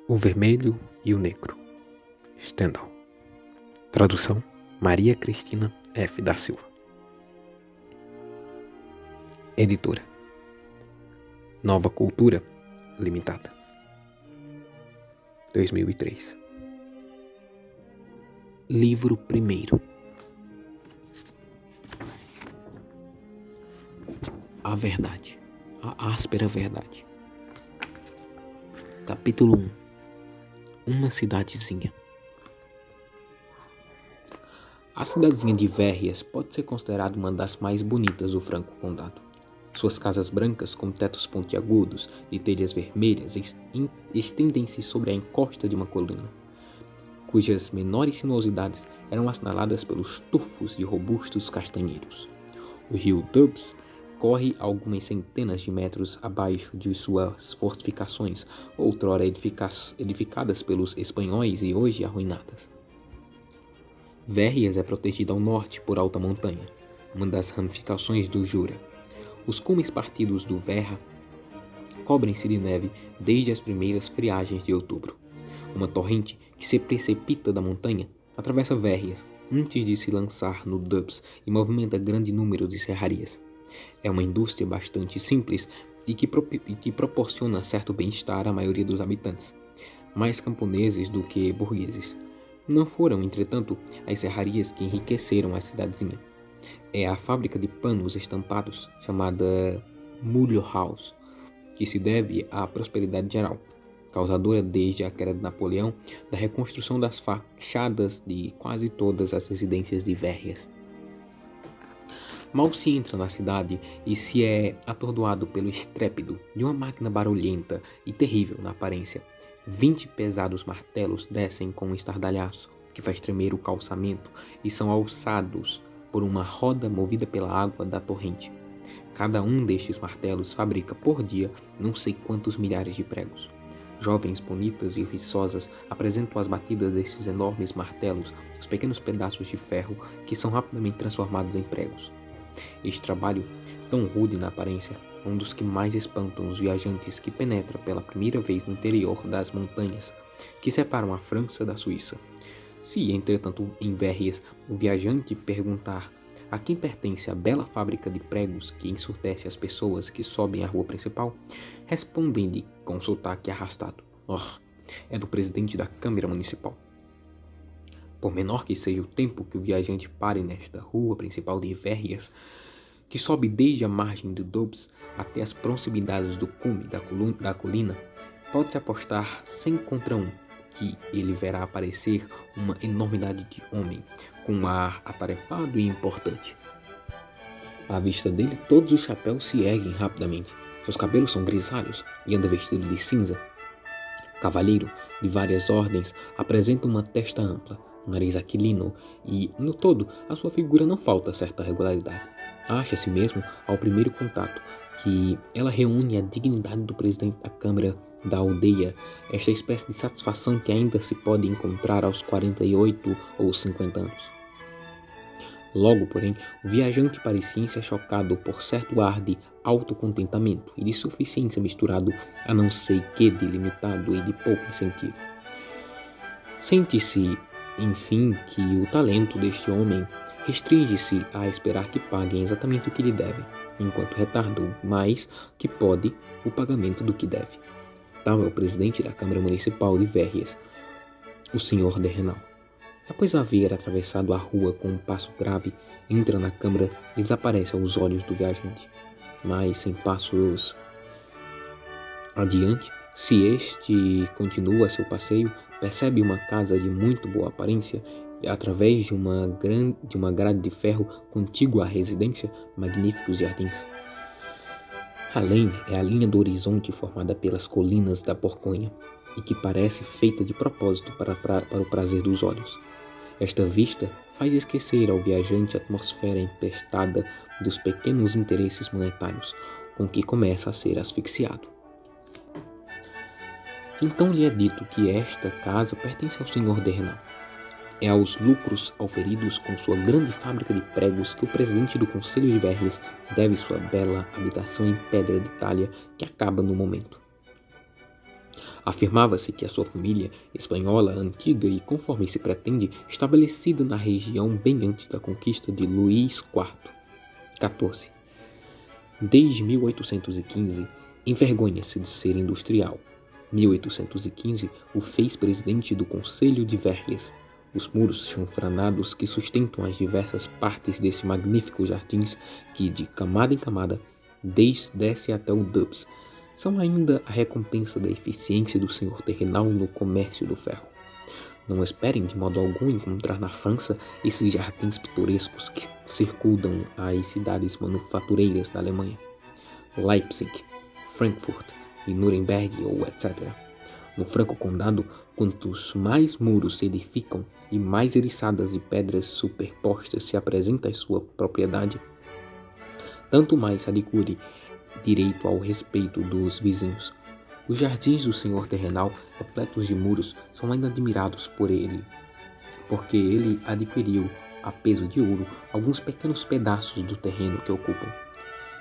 O Vermelho e o Negro, Stendhal. Tradução: Maria Cristina F. da Silva. Editora: Nova Cultura Limitada, 2003. Livro primeiro. A Verdade, a Áspera Verdade. Capítulo 1. Uma cidadezinha. A cidadezinha de Verrières pode ser considerada uma das mais bonitas do Franco Condado. Suas casas brancas, com tetos pontiagudos, de telhas vermelhas, estendem-se sobre a encosta de uma colina, cujas menores sinuosidades eram assinaladas pelos tufos de robustos castanheiros. O rio Doubs corre algumas centenas de metros abaixo de suas fortificações, outrora edificadas pelos espanhóis e hoje arruinadas. Verrières é protegida ao norte por alta montanha, uma das ramificações do Jura. Os cumes partidos do Verra cobrem-se de neve desde as primeiras friagens de outubro. Uma torrente que se precipita da montanha atravessa Verrières antes de se lançar no Doubs e movimenta grande número de serrarias. É uma indústria bastante simples e que proporciona certo bem-estar à maioria dos habitantes, mais camponeses do que burgueses. Não foram, entretanto, as serrarias que enriqueceram a cidadezinha. É a fábrica de panos estampados, chamada Mulhouse, que se deve à prosperidade geral, causadora desde a queda de Napoleão da reconstrução das fachadas de quase todas as residências de Verrières. Mal se entra na cidade e se é atordoado pelo estrépito de uma máquina barulhenta e terrível na aparência. 20 pesados martelos descem com um estardalhaço que faz tremer o calçamento e são alçados por uma roda movida pela água da torrente. Cada um destes martelos fabrica por dia não sei quantos milhares de pregos. Jovens bonitas e viçosas apresentam às batidas destes enormes martelos os pequenos pedaços de ferro que são rapidamente transformados em pregos. Este trabalho, tão rude na aparência, é um dos que mais espantam os viajantes que penetram pela primeira vez no interior das montanhas que separam a França da Suíça. Se, entretanto, em Verrières, o viajante perguntar a quem pertence a bela fábrica de pregos que ensurdece as pessoas que sobem a rua principal, respondem-lhe com sotaque arrastado: é do presidente da Câmara Municipal. Por menor que seja o tempo que o viajante pare nesta rua principal de Verrières, que sobe desde a margem do Doubs até as proximidades do cume da colina, pode-se apostar 100 contra 1 que ele verá aparecer uma enormidade de homem, com um ar atarefado e importante. À vista dele, todos os chapéus se erguem rapidamente. Seus cabelos são grisalhos e anda vestido de cinza. Cavalheiro de várias ordens apresenta uma testa ampla, um nariz aquilino e, no todo, a sua figura não falta certa regularidade. Acha-se mesmo, ao primeiro contato, que ela reúne a dignidade do presidente da Câmara da aldeia, esta espécie de satisfação que ainda se pode encontrar aos 48 ou 50 anos. Logo, porém, o viajante parecia-se chocado por certo ar de autocontentamento e de suficiência misturado a não sei que de limitado e de pouco incentivo. Sente-se, enfim, que o talento deste homem restringe-se a esperar que paguem exatamente o que lhe devem, enquanto retardou mais que pode o pagamento do que deve. Tal é o presidente da Câmara Municipal de Verrières, o Sr. de Renal. Após haver atravessado a rua com um passo grave, entra na Câmara e desaparece aos olhos do viajante. Mas 100 passos adiante, se este continua seu passeio, percebe uma casa de muito boa aparência e, através de uma grade de ferro contígua à residência, magníficos jardins. Além é a linha do horizonte formada pelas colinas da Borgonha e que parece feita de propósito para o prazer dos olhos. Esta vista faz esquecer ao viajante a atmosfera empestada dos pequenos interesses monetários com que começa a ser asfixiado. Então lhe é dito que esta casa pertence ao Sr. de Renal. É aos lucros auferidos com sua grande fábrica de pregos que o presidente do Conselho de Verrières deve sua bela habitação em pedra de talha que acaba no momento. Afirmava-se que a sua família, espanhola, antiga e, conforme se pretende, estabelecida na região bem antes da conquista de Luís XIV. Desde 1815, envergonha-se de ser industrial. 1815 o fez presidente do Conselho de Verges. Os muros chanfranados que sustentam as diversas partes desse magnífico jardins, que de camada em camada desce até o Doubs, são ainda a recompensa da eficiência do senhor terrenal no comércio do ferro. Não esperem de modo algum encontrar na França esses jardins pitorescos que circundam as cidades manufatureiras da Alemanha, Leipzig, Frankfurt e Nuremberg ou etc. No Franco Condado, quantos mais muros se edificam e mais eriçadas de pedras superpostas se apresenta a sua propriedade, tanto mais adquire direito ao respeito dos vizinhos. Os jardins do senhor terrenal, repletos de muros, são ainda admirados por ele, porque ele adquiriu, a peso de ouro, alguns pequenos pedaços do terreno que ocupam.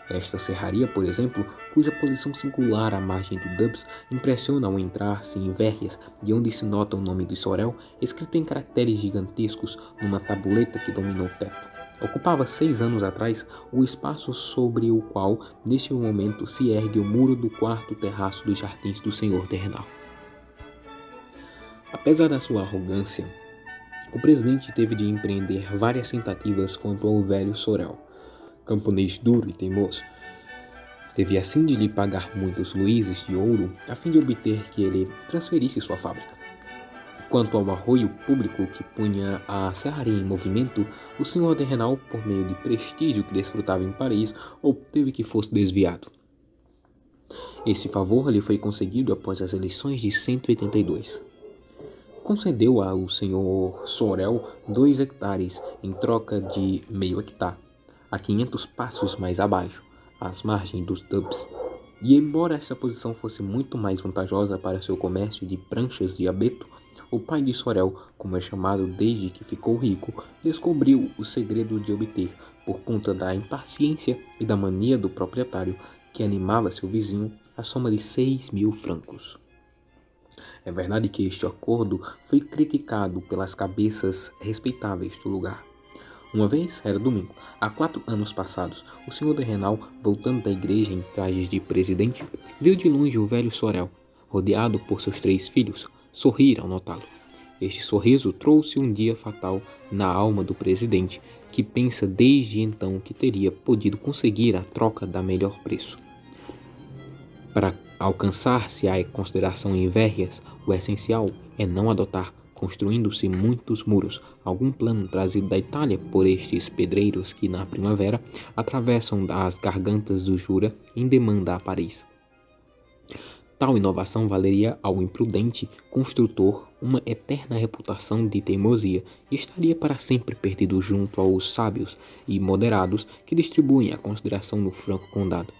Esta serraria, por exemplo, cuja posição singular à margem do Doubs impressiona ao entrar-se em Verges, de onde se nota o nome de Sorel, escrito em caracteres gigantescos numa tabuleta que domina o teto. Ocupava 6 anos atrás o espaço sobre o qual, neste momento, se ergue o muro do quarto terraço dos jardins do senhor terrenal. Apesar da sua arrogância, o presidente teve de empreender várias tentativas quanto ao velho Sorel, camponês duro e teimoso. Teve assim de lhe pagar muitos luíses de ouro a fim de obter que ele transferisse sua fábrica. Quanto ao arroio público que punha a serraria em movimento, o senhor terrenal, por meio de prestígio que desfrutava em Paris, obteve que fosse desviado. Esse favor lhe foi concedido após as eleições de 182. Concedeu ao senhor Sorel 2 hectares em troca de meio hectare, a 500 passos mais abaixo, às margens dos Doubs. E embora essa posição fosse muito mais vantajosa para seu comércio de pranchas de abeto, o pai de Sorel, como é chamado desde que ficou rico, descobriu o segredo de obter, por conta da impaciência e da mania do proprietário, que animava seu vizinho, a soma de 6.000 francos. É verdade que este acordo foi criticado pelas cabeças respeitáveis do lugar. Uma vez, era domingo, há 4 anos passados, o senhor terrenal, voltando da igreja em trajes de presidente, viu de longe o velho Sorel, rodeado por seus 3 filhos, sorrir ao notá-lo. Este sorriso trouxe um dia fatal na alma do presidente, que pensa desde então que teria podido conseguir a troca da melhor preço. Para alcançar-se a consideração em Verges, o essencial é não adotar, construindo-se muitos muros, algum plano trazido da Itália por estes pedreiros que na primavera atravessam as gargantas do Jura em demanda a Paris. Tal inovação valeria ao imprudente construtor uma eterna reputação de teimosia e estaria para sempre perdido junto aos sábios e moderados que distribuem a consideração no Franco Condado.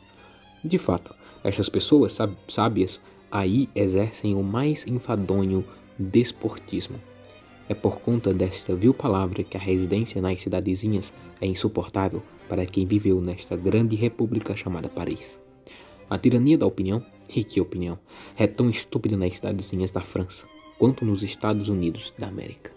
De fato, estas pessoas sábias aí exercem o mais enfadonho desportismo. É por conta desta vil palavra que a residência nas cidadezinhas é insuportável para quem viveu nesta grande república chamada Paris. A tirania da opinião, e que opinião, é tão estúpida nas cidadezinhas da França quanto nos Estados Unidos da América.